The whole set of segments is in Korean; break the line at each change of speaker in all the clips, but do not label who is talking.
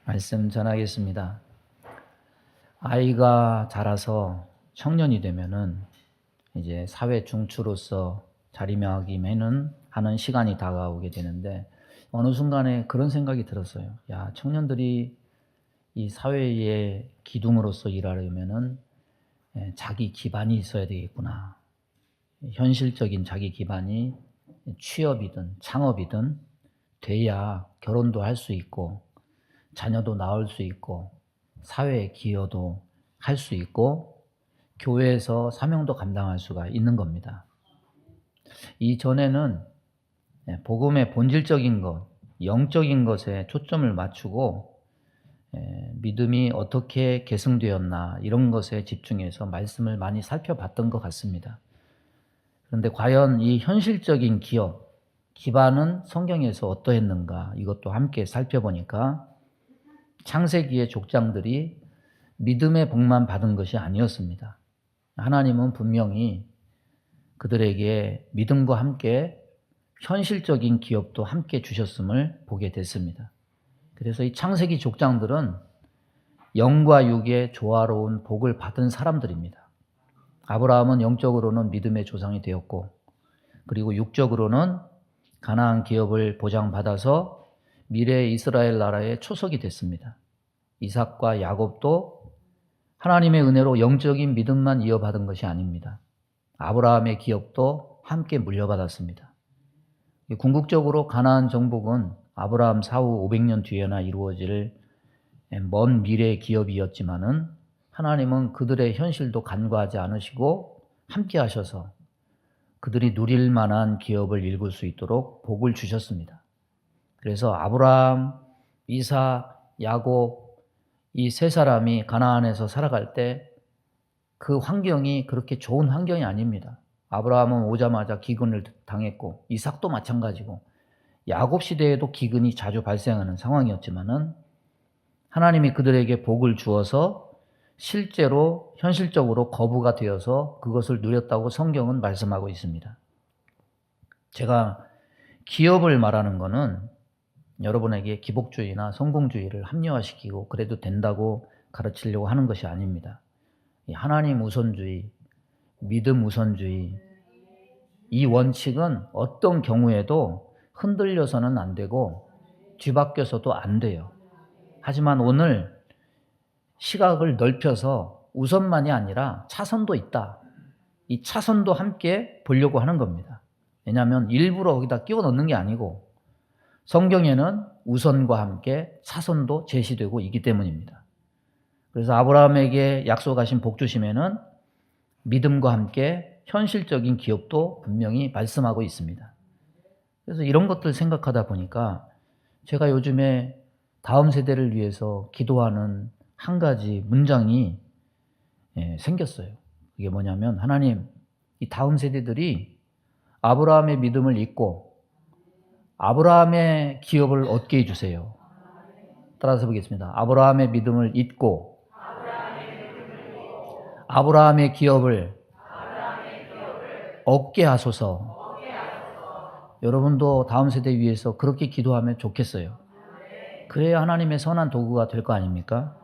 말씀 전하겠습니다. 아이가 자라서 청년이 되면은 이제 사회 중추로서 자리매김하는 하는 시간이 다가오게 되는데 어느 순간에 그런 생각이 들었어요. 야, 청년들이 이 사회의 기둥으로서 일하려면은 자기 기반이 있어야 되겠구나. 현실적인 자기 기반이 취업이든 창업이든 돼야 결혼도 할 수 있고 자녀도 낳을 수 있고 사회에 기여도 할 수 있고 교회에서 사명도 감당할 수가 있는 겁니다. 이전에는 복음의 본질적인 것, 영적인 것에 초점을 맞추고 믿음이 어떻게 계승되었나 이런 것에 집중해서 말씀을 많이 살펴봤던 것 같습니다. 그런데 과연 이 현실적인 기업, 기반은 성경에서 어떠했는가 이것도 함께 살펴보니까 창세기의 족장들이 믿음의 복만 받은 것이 아니었습니다. 하나님은 분명히 그들에게 믿음과 함께 현실적인 기업도 함께 주셨음을 보게 됐습니다. 그래서 이 창세기 족장들은 영과 육의 조화로운 복을 받은 사람들입니다. 아브라함은 영적으로는 믿음의 조상이 되었고, 그리고 육적으로는 가나안 기업을 보장받아서 미래 이스라엘 나라의 초석이 됐습니다. 이삭과 야곱도 하나님의 은혜로 영적인 믿음만 이어받은 것이 아닙니다. 아브라함의 기업도 함께 물려받았습니다. 궁극적으로 가나안 정복은 아브라함 사후 500년 뒤에나 이루어질 먼 미래의 기업이었지만은 하나님은 그들의 현실도 간과하지 않으시고 함께 하셔서 그들이 누릴 만한 기업을 일굴 수 있도록 복을 주셨습니다. 그래서 아브라함, 이삭, 야곱 이 세 사람이 가나안에서 살아갈 때 그 환경이 그렇게 좋은 환경이 아닙니다. 아브라함은 오자마자 기근을 당했고 이삭도 마찬가지고 야곱 시대에도 기근이 자주 발생하는 상황이었지만은 하나님이 그들에게 복을 주어서 실제로 현실적으로 거부가 되어서 그것을 누렸다고 성경은 말씀하고 있습니다. 제가 기업을 말하는 것은 여러분에게 기복주의나 성공주의를 합리화시키고 그래도 된다고 가르치려고 하는 것이 아닙니다. 하나님 우선주의, 믿음 우선주의, 이 원칙은 어떤 경우에도 흔들려서는 안 되고 뒤바뀌어서도 안 돼요. 하지만 오늘 시각을 넓혀서 우선만이 아니라 차선도 있다. 이 차선도 함께 보려고 하는 겁니다. 왜냐하면 일부러 거기다 끼워 넣는 게 아니고 성경에는 우선과 함께 차선도 제시되고 있기 때문입니다. 그래서 아브라함에게 약속하신 복 주심에는 믿음과 함께 현실적인 기업도 분명히 말씀하고 있습니다. 그래서 이런 것들 생각하다 보니까 제가 요즘에 다음 세대를 위해서 기도하는 한 가지 문장이 생겼어요. 그게 뭐냐면 하나님, 이 다음 세대들이 아브라함의 믿음을 잊고 아브라함의 기업을 얻게 해주세요. 따라서 보겠습니다. 아브라함의 믿음을 잊고 아브라함의 기업을 얻게 하소서. 여러분도 다음 세대 위해서 그렇게 기도하면 좋겠어요. 그래야 하나님의 선한 도구가 될 거 아닙니까?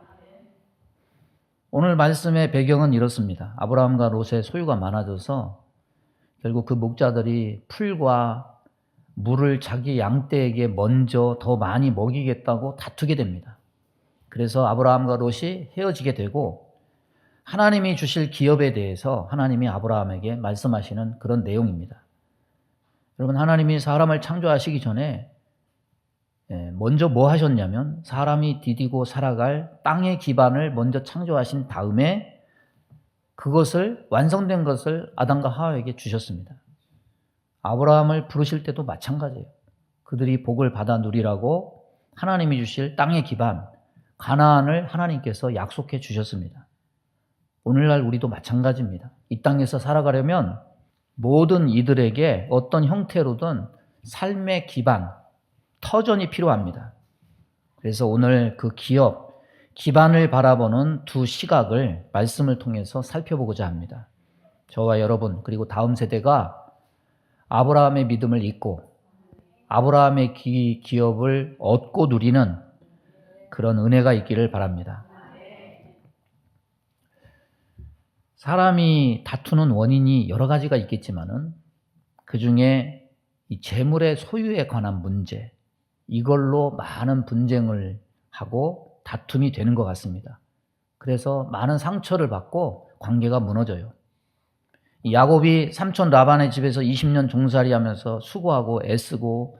오늘 말씀의 배경은 이렇습니다. 아브라함과 롯의 소유가 많아져서 결국 그 목자들이 풀과 물을 자기 양떼에게 먼저 더 많이 먹이겠다고 다투게 됩니다. 그래서 아브라함과 롯이 헤어지게 되고 하나님이 주실 기업에 대해서 하나님이 아브라함에게 말씀하시는 그런 내용입니다. 여러분, 하나님이 사람을 창조하시기 전에 먼저 뭐 하셨냐면 사람이 디디고 살아갈 땅의 기반을 먼저 창조하신 다음에 그것을 완성된 것을 아담과 하와에게 주셨습니다. 아브라함을 부르실 때도 마찬가지예요. 그들이 복을 받아 누리라고 하나님이 주실 땅의 기반 가나안을 하나님께서 약속해 주셨습니다. 오늘날 우리도 마찬가지입니다. 이 땅에서 살아가려면 모든 이들에게 어떤 형태로든 삶의 기반, 터전이 필요합니다. 그래서 오늘 그 기업, 기반을 바라보는 두 시각을 말씀을 통해서 살펴보고자 합니다. 저와 여러분 그리고 다음 세대가 아브라함의 믿음을 잊고 아브라함의 기업을 얻고 누리는 그런 은혜가 있기를 바랍니다. 사람이 다투는 원인이 여러 가지가 있겠지만은 그 중에 이 재물의 소유에 관한 문제, 이걸로 많은 분쟁을 하고 다툼이 되는 것 같습니다. 그래서 많은 상처를 받고 관계가 무너져요. 야곱이 삼촌 라반의 집에서 20년 종살이 하면서 수고하고 애쓰고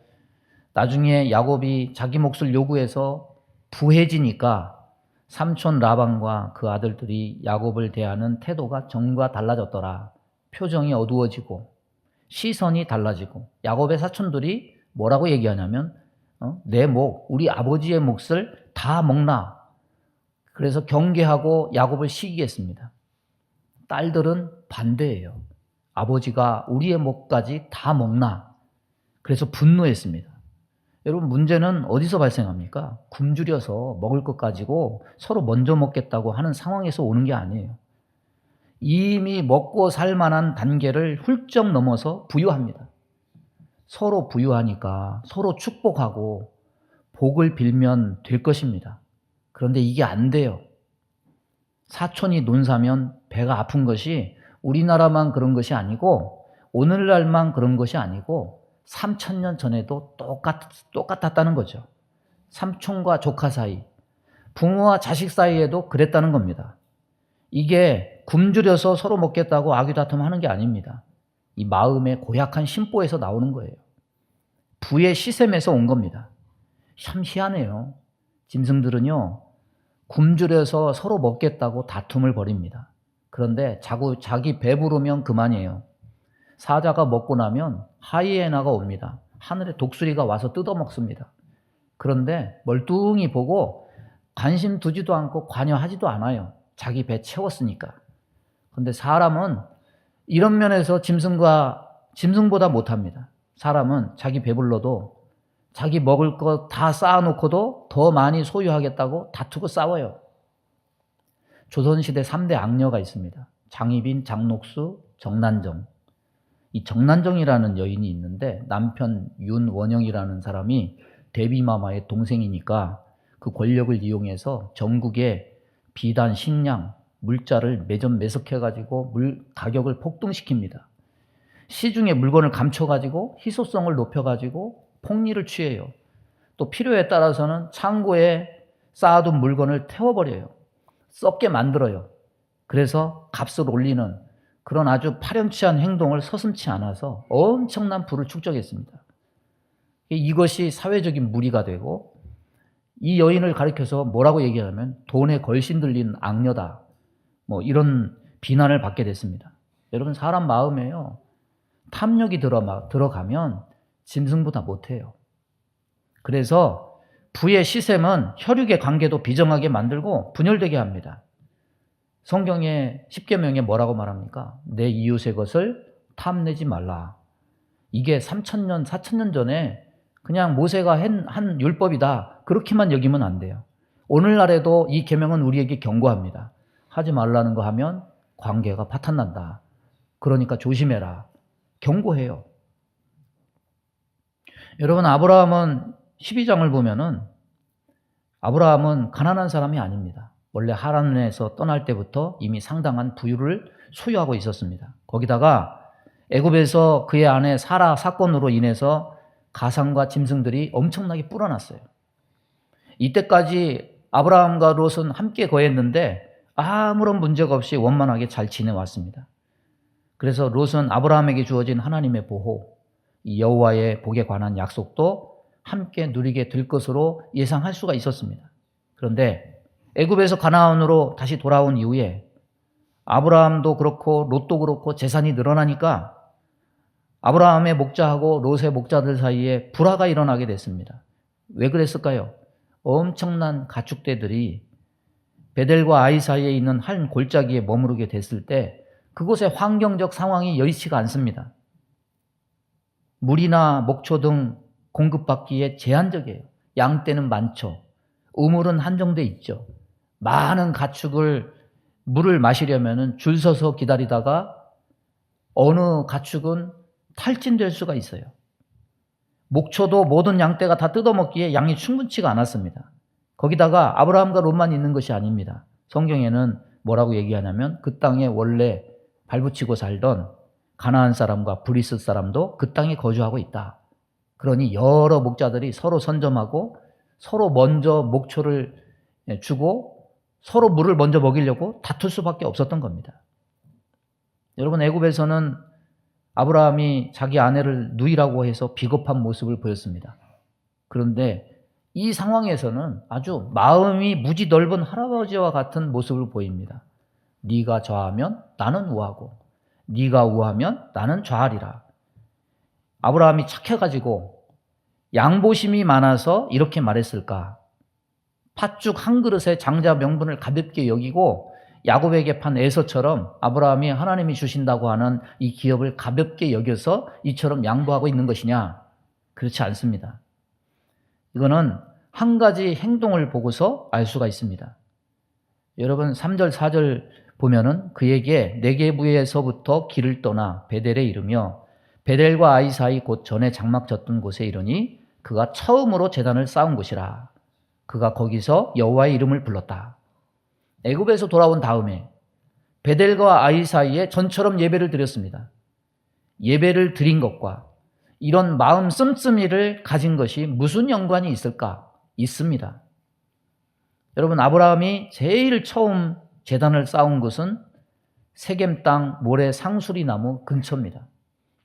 나중에 야곱이 자기 몫을 요구해서 부해지니까 삼촌 라반과 그 아들들이 야곱을 대하는 태도가 전과 달라졌더라. 표정이 어두워지고 시선이 달라지고 야곱의 사촌들이 뭐라고 얘기하냐면 내 목, 우리 아버지의 몫을 다 먹나. 그래서 경계하고 야곱을 시기했습니다. 딸들은 반대예요. 아버지가 우리의 몫까지 다 먹나. 그래서 분노했습니다. 여러분, 문제는 어디서 발생합니까? 굶주려서 먹을 것 가지고 서로 먼저 먹겠다고 하는 상황에서 오는 게 아니에요. 이미 먹고 살 만한 단계를 훌쩍 넘어서 부유합니다. 서로 부유하니까 서로 축복하고 복을 빌면 될 것입니다. 그런데 이게 안 돼요. 사촌이 논사면 배가 아픈 것이 우리나라만 그런 것이 아니고 오늘날만 그런 것이 아니고 3,000년 전에도 똑같았다는 거죠. 삼촌과 조카 사이, 부모와 자식 사이에도 그랬다는 겁니다. 이게 굶주려서 서로 먹겠다고 아귀다툼하는 게 아닙니다. 이 마음의 고약한 심보에서 나오는 거예요. 부의 시샘에서 온 겁니다. 참 희한해요. 짐승들은요, 굶주려서 서로 먹겠다고 다툼을 벌입니다. 그런데 자기 배부르면 그만이에요. 사자가 먹고 나면 하이에나가 옵니다. 하늘에 독수리가 와서 뜯어먹습니다. 그런데 멀뚱히 보고 관심 두지도 않고 관여하지도 않아요. 자기 배 채웠으니까. 그런데 사람은 이런 면에서 짐승보다 못합니다. 사람은 자기 배불러도 자기 먹을 거 다 쌓아놓고도 더 많이 소유하겠다고 다투고 싸워요. 조선시대 3대 악녀가 있습니다. 장희빈, 장녹수, 정난정. 이 정난정이라는 여인이 있는데 남편 윤원영이라는 사람이 대비마마의 동생이니까 그 권력을 이용해서 전국에 비단, 식량, 물자를 매석해가지고 가격을 폭등시킵니다. 시중에 물건을 감춰가지고 희소성을 높여가지고 폭리를 취해요. 또 필요에 따라서는 창고에 쌓아둔 물건을 태워버려요. 썩게 만들어요. 그래서 값을 올리는 그런 아주 파렴치한 행동을 서슴지 않아서 엄청난 부를 축적했습니다. 이것이 사회적인 무리가 되고 이 여인을 가리켜서 뭐라고 얘기하냐면 돈에 걸신 들린 악녀다. 뭐 이런 비난을 받게 됐습니다. 여러분, 사람 마음에요. 탐욕이 들어가면 짐승보다 못해요. 그래서 부의 시샘은 혈육의 관계도 비정하게 만들고 분열되게 합니다. 성경의 10계명에 뭐라고 말합니까? 내 이웃의 것을 탐내지 말라. 이게 3,000년, 4,000년 전에 그냥 모세가 한 율법이다. 그렇게만 여기면 안 돼요. 오늘날에도 이 계명은 우리에게 경고합니다. 하지 말라는 거 하면 관계가 파탄난다. 그러니까 조심해라. 경고해요. 여러분, 아브라함은 12장을 보면은 아브라함은 가난한 사람이 아닙니다. 원래 하란에서 떠날 때부터 이미 상당한 부유를 소유하고 있었습니다. 거기다가 애굽에서 그의 아내 사라 사건으로 인해서 가상과 짐승들이 엄청나게 불어났어요. 이때까지 아브라함과 롯은 함께 거했는데 아무런 문제가 없이 원만하게 잘 지내왔습니다. 그래서 롯은 아브라함에게 주어진 하나님의 보호, 이 여호와의 복에 관한 약속도 함께 누리게 될 것으로 예상할 수가 있었습니다. 그런데 애굽에서 가나안으로 다시 돌아온 이후에 아브라함도 그렇고 롯도 그렇고 재산이 늘어나니까 아브라함의 목자하고 롯의 목자들 사이에 불화가 일어나게 됐습니다. 왜 그랬을까요? 엄청난 가축대들이 베델과 아이 사이에 있는 한 골짜기에 머무르게 됐을 때 그곳의 환경적 상황이 여의치가 않습니다. 물이나 목초 등 공급받기에 제한적이에요. 양떼는 많죠. 우물은 한정돼 있죠. 많은 가축을 물을 마시려면 줄 서서 기다리다가 어느 가축은 탈진될 수가 있어요. 목초도 모든 양떼가 다 뜯어먹기에 양이 충분치가 않았습니다. 거기다가 아브라함과 롯만 있는 것이 아닙니다. 성경에는 뭐라고 얘기하냐면 그 땅에 원래 발붙이고 살던 가나안 사람과 브리스 사람도 그 땅에 거주하고 있다. 그러니 여러 목자들이 서로 선점하고 서로 먼저 목초를 주고 서로 물을 먼저 먹이려고 다툴 수밖에 없었던 겁니다. 여러분, 애굽에서는 아브라함이 자기 아내를 누이라고 해서 비겁한 모습을 보였습니다. 그런데 이 상황에서는 아주 마음이 무지 넓은 할아버지와 같은 모습을 보입니다. 네가 좌하면 나는 우하고 네가 우하면 나는 좌하리라. 아브라함이 착해가지고 양보심이 많아서 이렇게 말했을까? 팥죽 한 그릇에 장자 명분을 가볍게 여기고 야곱에게 판 에서처럼 아브라함이 하나님이 주신다고 하는 이 기업을 가볍게 여겨서 이처럼 양보하고 있는 것이냐? 그렇지 않습니다. 이거는 한 가지 행동을 보고서 알 수가 있습니다. 여러분 3절 4절 보면은 그에게 네게부에서부터 길을 떠나 베델에 이르며 베델과 아이 사이 곧 전에 장막 졌던 곳에 이르니 그가 처음으로 제단을 쌓은 곳이라. 그가 거기서 여호와의 이름을 불렀다. 애굽에서 돌아온 다음에 베델과 아이 사이에 전처럼 예배를 드렸습니다. 예배를 드린 것과 이런 마음 씀씀이를 가진 것이 무슨 연관이 있을까? 있습니다. 여러분, 아브라함이 제일 처음 제단을 쌓은 곳은 세겜 땅 모래 상수리 나무 근처입니다.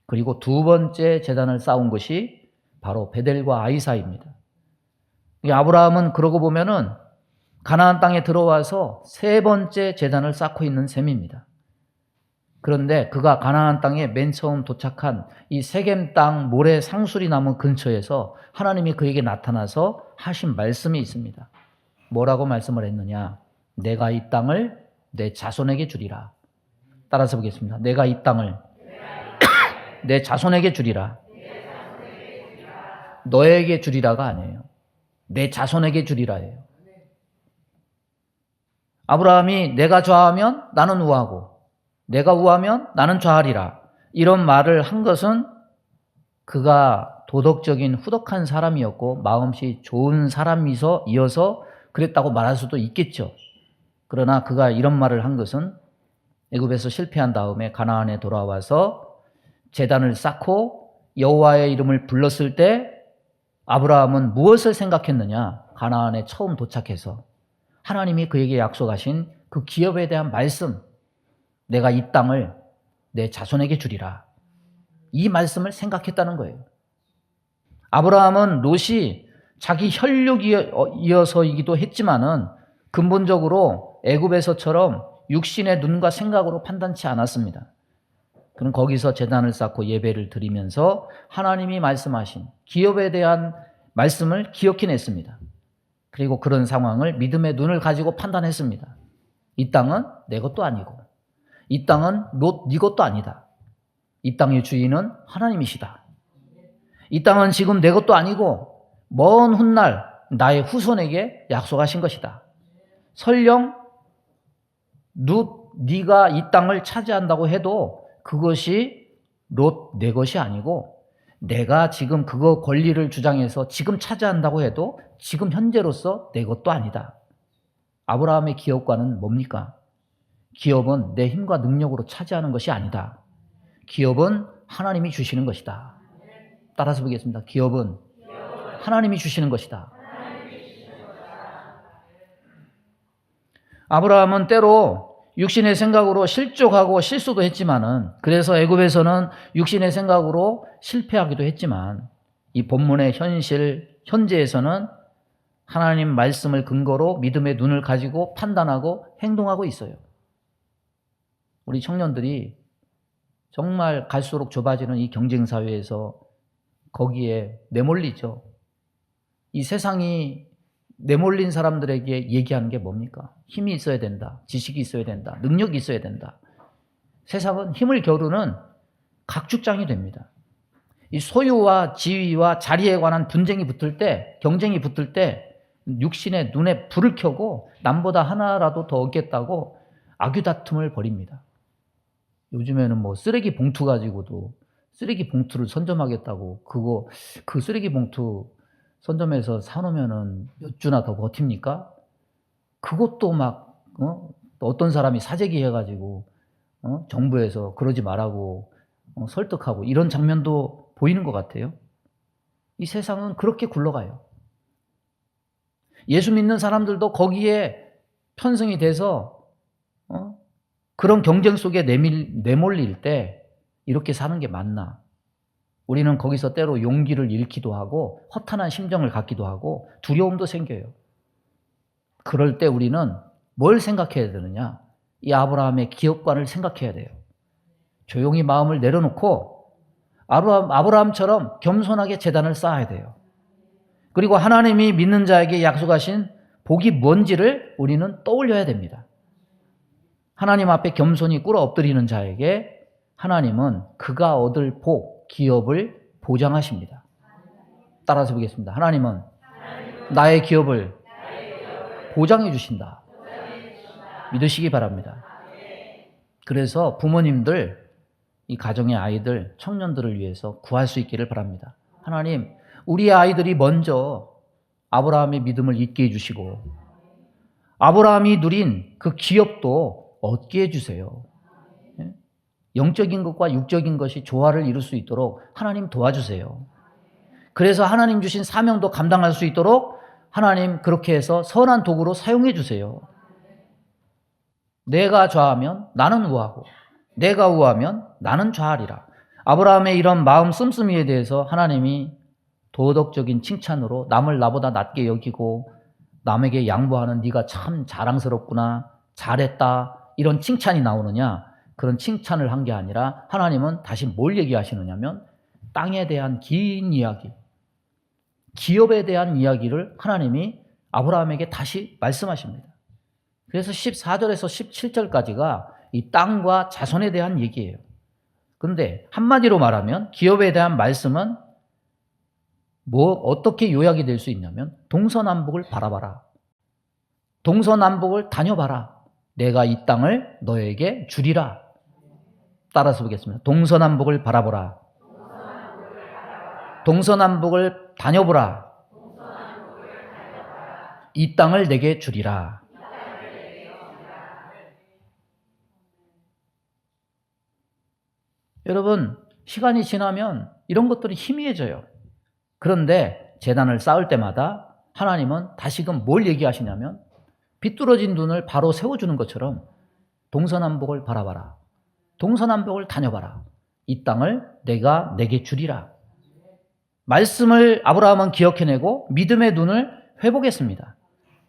그리고 두 번째 제단을 쌓은 곳이 바로 베델과 아이 사이입니다. 아브라함은 그러고 보면은 가나안 땅에 들어와서 세 번째 제단을 쌓고 있는 셈입니다. 그런데 그가 가나안 땅에 맨 처음 도착한 이 세겜 땅 모래 상수리 나무 근처에서 하나님이 그에게 나타나서 하신 말씀이 있습니다. 뭐라고 말씀을 했느냐? 내가 이 땅을 내 자손에게 주리라. 따라서 보겠습니다. 내가 이 땅을 내 자손에게 주리라. 너에게 주리라가 아니에요. 내 자손에게 주리라예요. 아브라함이 내가 좌하면 나는 우하고 내가 우하면 나는 좌하리라. 이런 말을 한 것은 그가 도덕적인 후덕한 사람이었고 마음씨 좋은 사람이어서 그랬다고 말할 수도 있겠죠. 그러나 그가 이런 말을 한 것은 애굽에서 실패한 다음에 가나안에 돌아와서 제단을 쌓고 여호와의 이름을 불렀을 때 아브라함은 무엇을 생각했느냐? 가나안에 처음 도착해서 하나님이 그에게 약속하신 그 기업에 대한 말씀, 내가 이 땅을 내 자손에게 주리라. 이 말씀을 생각했다는 거예요. 아브라함은 롯이 자기 혈육이어서이기도 했지만은 근본적으로 애굽에서처럼 육신의 눈과 생각으로 판단치 않았습니다. 그는 거기서 제단을 쌓고 예배를 드리면서 하나님이 말씀하신 기업에 대한 말씀을 기억해냈습니다. 그리고 그런 상황을 믿음의 눈을 가지고 판단했습니다. 이 땅은 내 것도 아니고 이 땅은 롯 네 것도 아니다. 이 땅의 주인은 하나님이시다. 이 땅은 지금 내 것도 아니고 먼 훗날 나의 후손에게 약속하신 것이다. 설령 네가 이 땅을 차지한다고 해도 그것이 롯 내 것이 아니고 내가 지금 그거 권리를 주장해서 지금 차지한다고 해도 지금 현재로서 내 것도 아니다. 아브라함의 기업과는 뭡니까? 기업은 내 힘과 능력으로 차지하는 것이 아니다. 기업은 하나님이 주시는 것이다. 따라서 보겠습니다. 기업은 하나님이 주시는 것이다. 아브라함은 때로 육신의 생각으로 실족하고 실수도 했지만은 그래서 애굽에서는 육신의 생각으로 실패하기도 했지만 이 본문의 현재에서는 하나님 말씀을 근거로 믿음의 눈을 가지고 판단하고 행동하고 있어요. 우리 청년들이 정말 갈수록 좁아지는 이 경쟁사회에서 거기에 내몰리죠. 이 세상이 내몰린 사람들에게 얘기하는 게 뭡니까? 힘이 있어야 된다. 지식이 있어야 된다. 능력이 있어야 된다. 세상은 힘을 겨루는 각축장이 됩니다. 이 소유와 지위와 자리에 관한 분쟁이 붙을 때, 경쟁이 붙을 때 육신의 눈에 불을 켜고 남보다 하나라도 더 얻겠다고 악유다툼을 벌입니다. 요즘에는 뭐 쓰레기 봉투 가지고도 쓰레기 봉투를 선점하겠다고 그 쓰레기 봉투 선점해서 사놓으면은 몇 주나 더 버팁니까? 그것도 막 어떤 사람이 사재기 해가지고 정부에서 그러지 말라고 설득하고 이런 장면도 보이는 것 같아요. 이 세상은 그렇게 굴러가요. 예수 믿는 사람들도 거기에 편승이 돼서 그런 경쟁 속에 내몰릴 때 이렇게 사는 게 맞나? 우리는 거기서 때로 용기를 잃기도 하고 허탄한 심정을 갖기도 하고 두려움도 생겨요. 그럴 때 우리는 뭘 생각해야 되느냐? 이 아브라함의 기업관을 생각해야 돼요. 조용히 마음을 내려놓고 아브라함처럼 겸손하게 제단을 쌓아야 돼요. 그리고 하나님이 믿는 자에게 약속하신 복이 뭔지를 우리는 떠올려야 됩니다. 하나님 앞에 겸손히 꿇어 엎드리는 자에게 하나님은 그가 얻을 복, 기업을 보장하십니다. 따라서 보겠습니다. 하나님은 나의 기업을 보장해 주신다. 믿으시기 바랍니다. 그래서 부모님들, 이 가정의 아이들, 청년들을 위해서 구할 수 있기를 바랍니다. 하나님, 우리의 아이들이 먼저 아브라함의 믿음을 잊게 해주시고 아브라함이 누린 그 기업도 얻게 해주세요. 영적인 것과 육적인 것이 조화를 이룰 수 있도록 하나님 도와주세요. 그래서 하나님 주신 사명도 감당할 수 있도록 하나님 그렇게 해서 선한 도구로 사용해 주세요. 내가 좌하면 나는 우하고 내가 우하면 나는 좌하리라. 아브라함의 이런 마음 씀씀이에 대해서 하나님이 도덕적인 칭찬으로 남을 나보다 낮게 여기고 남에게 양보하는 네가 참 자랑스럽구나, 잘했다, 이런 칭찬이 나오느냐? 그런 칭찬을 한 게 아니라 하나님은 다시 뭘 얘기하시느냐면 땅에 대한 긴 이야기, 기업에 대한 이야기를 하나님이 아브라함에게 다시 말씀하십니다. 그래서 14절에서 17절까지가 이 땅과 자손에 대한 얘기예요. 그런데 한마디로 말하면 기업에 대한 말씀은 어떻게 요약이 될 수 있냐면 동서남북을 바라봐라. 동서남북을 다녀봐라. 내가 이 땅을 너에게 주리라. 따라서 보겠습니다. 동서남북을 바라보라. 동서남북을 다녀보라. 이 땅을 내게 주리라. 여러분, 시간이 지나면 이런 것들이 희미해져요. 그런데 제단을 쌓을 때마다 하나님은 다시금 뭘 얘기하시냐면 비뚤어진 눈을 바로 세워주는 것처럼 동서남북을 바라봐라. 동서남북을 다녀봐라. 이 땅을 내가 내게 주리라. 말씀을 아브라함은 기억해내고 믿음의 눈을 회복했습니다.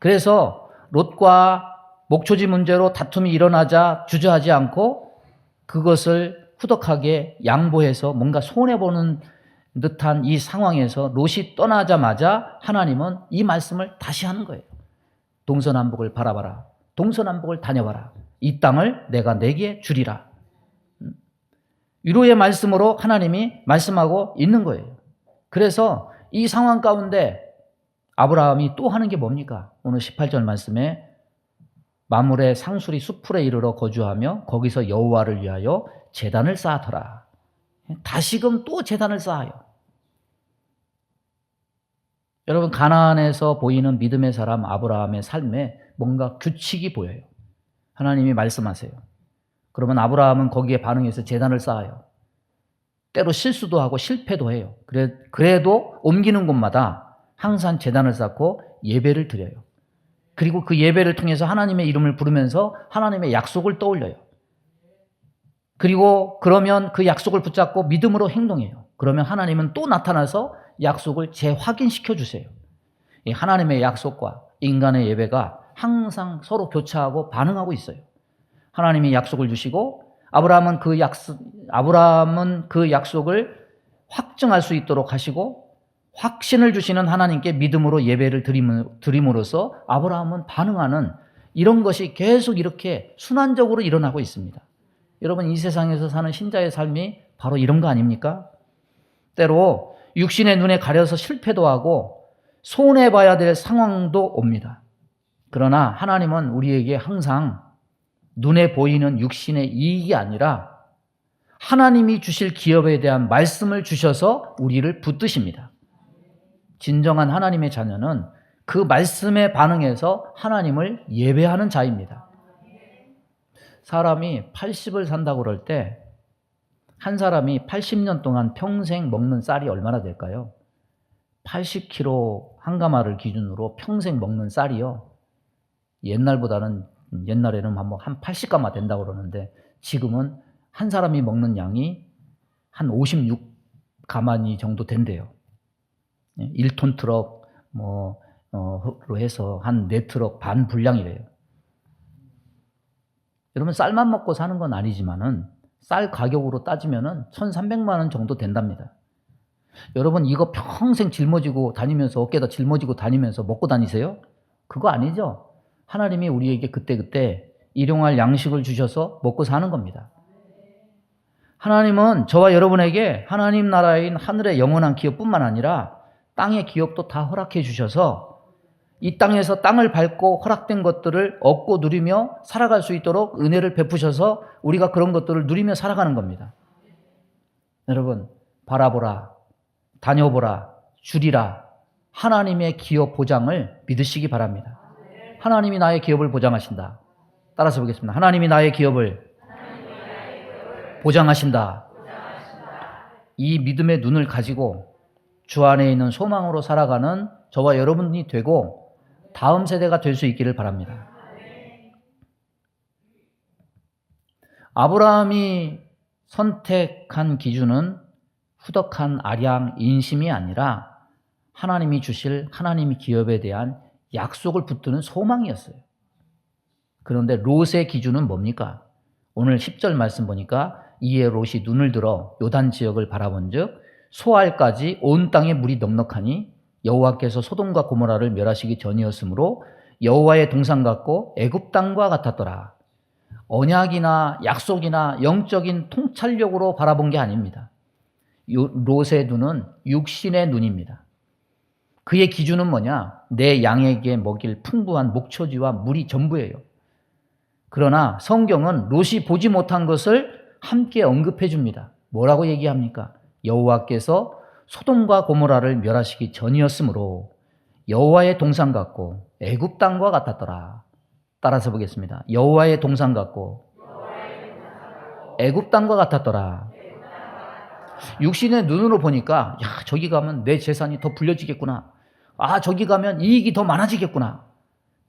그래서 롯과 목초지 문제로 다툼이 일어나자 주저하지 않고 그것을 후덕하게 양보해서 뭔가 손해보는 듯한 이 상황에서 롯이 떠나자마자 하나님은 이 말씀을 다시 하는 거예요. 동서남북을 바라봐라. 동서남북을 다녀봐라. 이 땅을 내가 내게 주리라. 위로의 말씀으로 하나님이 말씀하고 있는 거예요. 그래서 이 상황 가운데 아브라함이 또 하는 게 뭡니까? 오늘 18절 말씀에 마물의 상수리 수풀에 이르러 거주하며 거기서 여호와를 위하여 제단을 쌓더라. 다시금 또 제단을 쌓아요. 여러분, 가나안에서 보이는 믿음의 사람 아브라함의 삶에 뭔가 규칙이 보여요. 하나님이 말씀하세요. 그러면 아브라함은 거기에 반응해서 제단을 쌓아요. 때로 실수도 하고 실패도 해요. 그래도 옮기는 곳마다 항상 제단을 쌓고 예배를 드려요. 그리고 그 예배를 통해서 하나님의 이름을 부르면서 하나님의 약속을 떠올려요. 그리고 그러면 그 약속을 붙잡고 믿음으로 행동해요. 그러면 하나님은 또 나타나서 약속을 재확인시켜 주세요. 이 하나님의 약속과 인간의 예배가 항상 서로 교차하고 반응하고 있어요. 하나님이 약속을 주시고 아브라함은 그 약속을 확증할 수 있도록 하시고 확신을 주시는 하나님께 믿음으로 예배를 드림으로써 아브라함은 반응하는 이런 것이 계속 이렇게 순환적으로 일어나고 있습니다. 여러분, 이 세상에서 사는 신자의 삶이 바로 이런 거 아닙니까? 때로 육신의 눈에 가려서 실패도 하고 손해봐야 될 상황도 옵니다. 그러나 하나님은 우리에게 항상 눈에 보이는 육신의 이익이 아니라 하나님이 주실 기업에 대한 말씀을 주셔서 우리를 붙드십니다. 진정한 하나님의 자녀는 그 말씀에 반응해서 하나님을 예배하는 자입니다. 사람이 80을 산다고 그럴 때 한 사람이 80년 동안 평생 먹는 쌀이 얼마나 될까요? 80kg 한 가마를 기준으로 평생 먹는 쌀이요. 옛날에는 한 80가마 된다고 그러는데 지금은 한 사람이 먹는 양이 한 56가마니 정도 된대요. 1톤 트럭 로 해서 한 4트럭 반 분량이래요. 여러분 쌀만 먹고 사는 건 아니지만은 쌀 가격으로 따지면은 1,300만 원 정도 된답니다. 여러분 이거 평생 짊어지고 다니면서 어깨에다 짊어지고 다니면서 먹고 다니세요? 그거 아니죠. 하나님이 우리에게 그때그때 일용할 양식을 주셔서 먹고 사는 겁니다. 하나님은 저와 여러분에게 하나님 나라인 하늘의 영원한 기업뿐만 아니라 땅의 기업도 다 허락해 주셔서 이 땅에서 땅을 밟고 허락된 것들을 얻고 누리며 살아갈 수 있도록 은혜를 베푸셔서 우리가 그런 것들을 누리며 살아가는 겁니다. 여러분 바라보라, 다녀보라, 주리라 하나님의 기업 보장을 믿으시기 바랍니다. 하나님이 나의 기업을 보장하신다. 따라서 보겠습니다. 하나님이 나의 기업을 보장하신다. 이 믿음의 눈을 가지고 주 안에 있는 소망으로 살아가는 저와 여러분이 되고 다음 세대가 될 수 있기를 바랍니다. 아브라함이 선택한 기준은 후덕한 아량 인심이 아니라 하나님이 주실 하나님의 기업에 대한 약속을 붙드는 소망이었어요. 그런데 롯의 기준은 뭡니까? 오늘 10절 말씀 보니까 이에 롯이 눈을 들어 요단 지역을 바라본즉 소알까지 온 땅에 물이 넉넉하니 여호와께서 소돔과 고모라를 멸하시기 전이었으므로 여호와의 동산 같고 애굽 땅과 같았더라. 언약이나 약속이나 영적인 통찰력으로 바라본 게 아닙니다. 롯의 눈은 육신의 눈입니다. 그의 기준은 뭐냐? 내 양에게 먹일 풍부한 목초지와 물이 전부예요. 그러나 성경은 롯이 보지 못한 것을 함께 언급해 줍니다. 뭐라고 얘기합니까? 여호와께서 소돔과 고모라를 멸하시기 전이었으므로 여호와의 동산 같고 애굽 땅과 같았더라. 따라서 보겠습니다. 여호와의 동산 같고 애굽 땅과 같았더라. 육신의 눈으로 보니까 야 저기 가면 내 재산이 더 불려지겠구나. 아 저기 가면 이익이 더 많아지겠구나.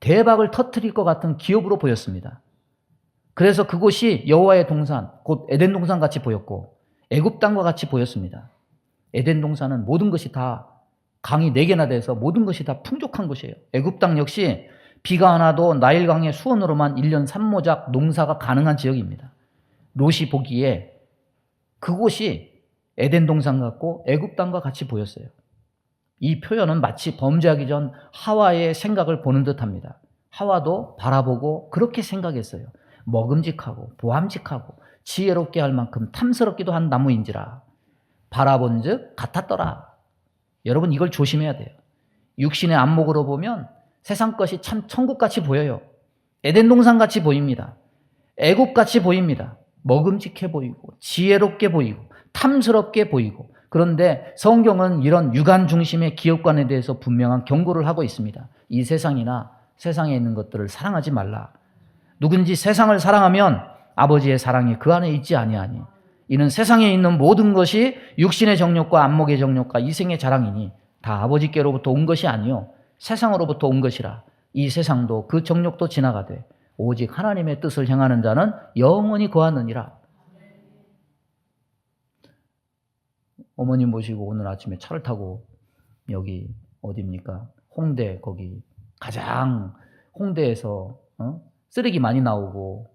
대박을 터뜨릴 것 같은 기업으로 보였습니다. 그래서 그곳이 여호와의 동산, 곧 에덴 동산 같이 보였고 애굽 땅과 같이 보였습니다. 에덴 동산은 모든 것이 다 강이 4개나 돼서 모든 것이 다 풍족한 곳이에요. 애굽 땅 역시 비가 안 와도 나일강의 수원으로만 1년 3모작 농사가 가능한 지역입니다. 롯이 보기에 그곳이 에덴 동산 같고 애굽 땅과 같이 보였어요. 이 표현은 마치 범죄하기 전 하와의 생각을 보는 듯합니다. 하와도 바라보고 그렇게 생각했어요. 먹음직하고 보암직하고 지혜롭게 할 만큼 탐스럽기도 한 나무인지라 바라본 즉 같았더라. 여러분 이걸 조심해야 돼요. 육신의 안목으로 보면 세상 것이 참 천국같이 보여요. 에덴 동산같이 보입니다. 애국같이 보입니다. 먹음직해 보이고 지혜롭게 보이고 탐스럽게 보이고 그런데 성경은 이런 육안 중심의 기업관에 대해서 분명한 경고를 하고 있습니다. 이 세상이나 세상에 있는 것들을 사랑하지 말라. 누군지 세상을 사랑하면 아버지의 사랑이 그 안에 있지 아니하니 이는 세상에 있는 모든 것이 육신의 정욕과 안목의 정욕과 이생의 자랑이니 다 아버지께로부터 온 것이 아니요 세상으로부터 온 것이라. 이 세상도 그 정욕도 지나가되 오직 하나님의 뜻을 행하는 자는 영원히 거하느니라. 어머님 모시고 오늘 아침에 차를 타고 여기 어디입니까? 홍대 거기 가장 홍대에서 쓰레기 많이 나오고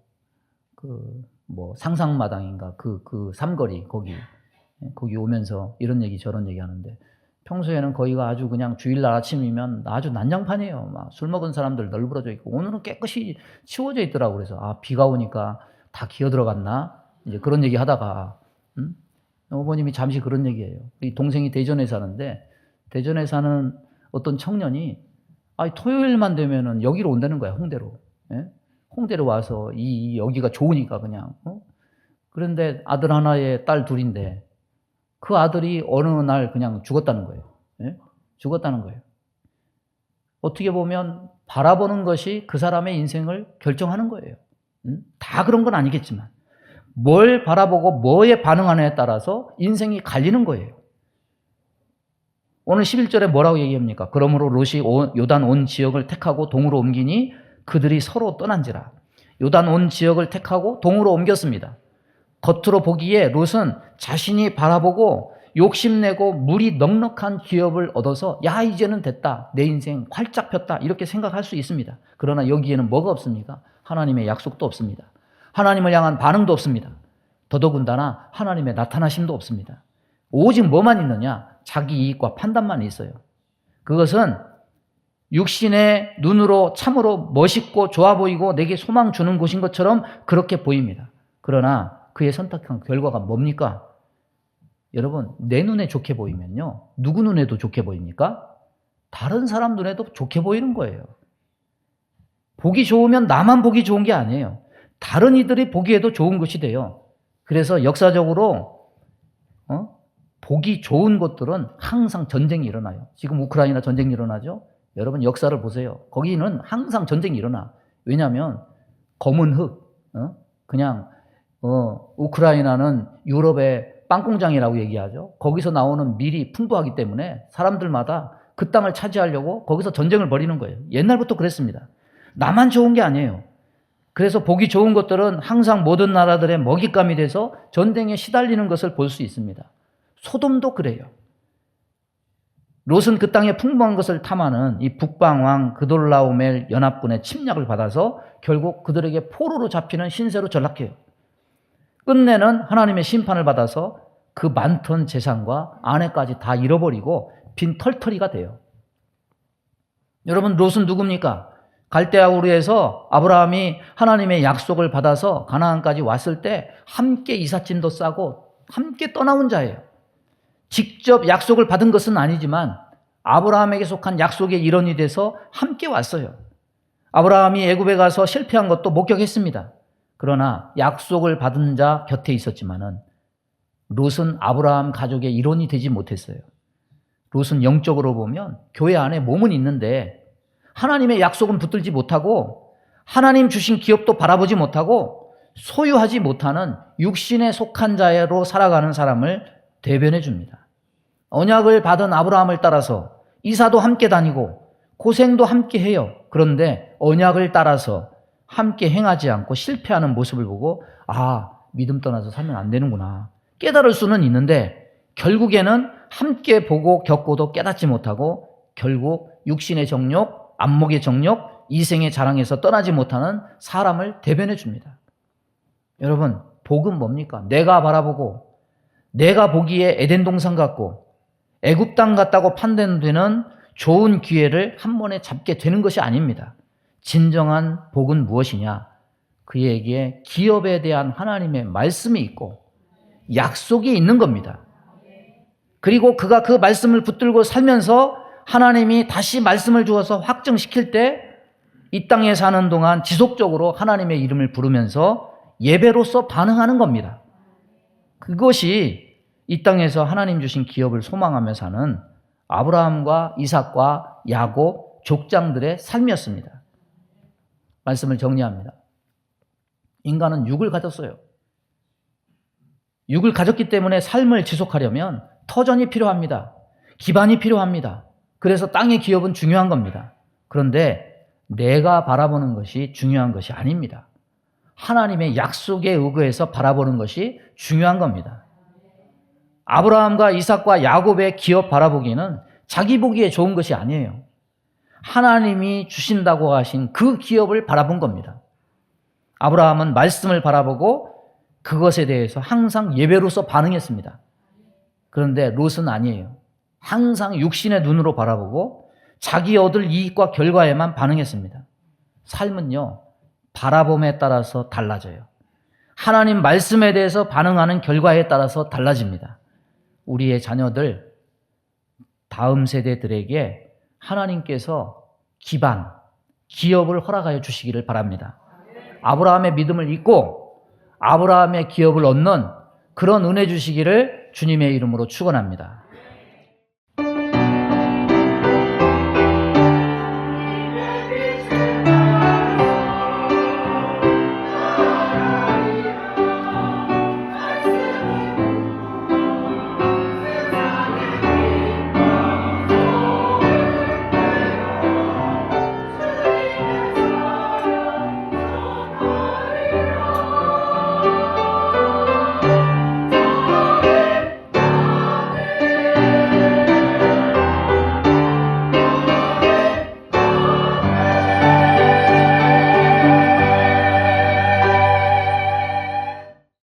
상상마당인가 그 삼거리 거기 오면서 이런 얘기 저런 얘기 하는데 평소에는 거기가 아주 그냥 주일날 아침이면 아주 난장판이에요. 막 술 먹은 사람들 널브러져 있고 오늘은 깨끗이 치워져 있더라고. 그래서 비가 오니까 다 기어 들어갔나? 이제 그런 얘기 하다가 어머님이 잠시 그런 얘기예요. 이 동생이 대전에 사는데 대전에 사는 어떤 청년이 토요일만 되면은 여기로 온다는 거야. 홍대로. 예? 홍대로 와서 여기가 좋으니까 그냥. 그런데 아들 하나에 딸 둘인데 그 아들이 어느 날 그냥 죽었다는 거예요. 예? 죽었다는 거예요. 어떻게 보면 바라보는 것이 그 사람의 인생을 결정하는 거예요. 다 그런 건 아니겠지만 뭘 바라보고 뭐에 반응하느냐에 따라서 인생이 갈리는 거예요. 오늘 11절에 뭐라고 얘기합니까? 그러므로 롯이 요단 온 지역을 택하고 동으로 옮기니 그들이 서로 떠난지라. 요단 온 지역을 택하고 동으로 옮겼습니다. 겉으로 보기에 롯은 자신이 바라보고 욕심내고 물이 넉넉한 기업을 얻어서 야 이제는 됐다. 내 인생 활짝 폈다. 이렇게 생각할 수 있습니다. 그러나 여기에는 뭐가 없습니까? 하나님의 약속도 없습니다. 하나님을 향한 반응도 없습니다. 더더군다나 하나님의 나타나심도 없습니다. 오직 뭐만 있느냐? 자기 이익과 판단만 있어요. 그것은 육신의 눈으로 참으로 멋있고 좋아 보이고 내게 소망 주는 곳인 것처럼 그렇게 보입니다. 그러나 그의 선택한 결과가 뭡니까? 여러분, 내 눈에 좋게 보이면요. 누구 눈에도 좋게 보입니까? 다른 사람 눈에도 좋게 보이는 거예요. 보기 좋으면 나만 보기 좋은 게 아니에요. 다른 이들이 보기에도 좋은 것이 돼요. 그래서 역사적으로 보기 좋은 것들은 항상 전쟁이 일어나요. 지금 우크라이나 전쟁이 일어나죠? 여러분 역사를 보세요. 거기는 항상 전쟁이 일어나. 왜냐하면 검은 흙, 그냥 우크라이나는 유럽의 빵공장이라고 얘기하죠. 거기서 나오는 밀이 풍부하기 때문에 사람들마다 그 땅을 차지하려고 거기서 전쟁을 벌이는 거예요. 옛날부터 그랬습니다. 나만 좋은 게 아니에요. 그래서 보기 좋은 것들은 항상 모든 나라들의 먹잇감이 돼서 전쟁에 시달리는 것을 볼 수 있습니다. 소돔도 그래요. 롯은 그 땅의 풍부한 것을 탐하는 이 북방왕 그돌라오멜 연합군의 침략을 받아서 결국 그들에게 포로로 잡히는 신세로 전락해요. 끝내는 하나님의 심판을 받아서 그 많던 재산과 아내까지 다 잃어버리고 빈 털터리가 돼요. 여러분 롯은 누굽니까? 갈대아 우르에서 아브라함이 하나님의 약속을 받아서 가나안까지 왔을 때 함께 이삿짐도 싸고 함께 떠나온 자예요. 직접 약속을 받은 것은 아니지만 아브라함에게 속한 약속의 일원이 돼서 함께 왔어요. 아브라함이 애굽에 가서 실패한 것도 목격했습니다. 그러나 약속을 받은 자 곁에 있었지만은 롯은 아브라함 가족의 일원이 되지 못했어요. 롯은 영적으로 보면 교회 안에 몸은 있는데 하나님의 약속은 붙들지 못하고 하나님 주신 기업도 바라보지 못하고 소유하지 못하는 육신에 속한 자로 살아가는 사람을 대변해 줍니다. 언약을 받은 아브라함을 따라서 이사도 함께 다니고 고생도 함께 해요. 그런데 언약을 따라서 함께 행하지 않고 실패하는 모습을 보고 믿음 떠나서 살면 안 되는구나. 깨달을 수는 있는데 결국에는 함께 보고 겪고도 깨닫지 못하고 결국 육신의 정욕, 안목의 정욕, 이생의 자랑에서 떠나지 못하는 사람을 대변해 줍니다. 여러분, 복은 뭡니까? 내가 바라보고 내가 보기에 에덴 동산 같고 애굽 땅 같다고 판단되는 좋은 기회를 한 번에 잡게 되는 것이 아닙니다. 진정한 복은 무엇이냐? 그에게 기업에 대한 하나님의 말씀이 있고 약속이 있는 겁니다. 그리고 그가 그 말씀을 붙들고 살면서 하나님이 다시 말씀을 주어서 확증시킬 때 이 땅에 사는 동안 지속적으로 하나님의 이름을 부르면서 예배로서 반응하는 겁니다. 그것이 이 땅에서 하나님 주신 기업을 소망하며 사는 아브라함과 이삭과 야곱 족장들의 삶이었습니다. 말씀을 정리합니다. 인간은 육을 가졌어요. 육을 가졌기 때문에 삶을 지속하려면 터전이 필요합니다. 기반이 필요합니다. 그래서 땅의 기업은 중요한 겁니다. 그런데 내가 바라보는 것이 중요한 것이 아닙니다. 하나님의 약속에 의거해서 바라보는 것이 중요한 겁니다. 아브라함과 이삭과 야곱의 기업 바라보기는 자기 보기에 좋은 것이 아니에요. 하나님이 주신다고 하신 그 기업을 바라본 겁니다. 아브라함은 말씀을 바라보고 그것에 대해서 항상 예배로서 반응했습니다. 그런데 롯은 아니에요. 항상 육신의 눈으로 바라보고 자기 얻을 이익과 결과에만 반응했습니다. 삶은요, 바라봄에 따라서 달라져요. 하나님 말씀에 대해서 반응하는 결과에 따라서 달라집니다. 우리의 자녀들, 다음 세대들에게 하나님께서 기반, 기업을 허락하여 주시기를 바랍니다. 아브라함의 믿음을 잊고 아브라함의 기업을 얻는 그런 은혜 주시기를 주님의 이름으로 축원합니다.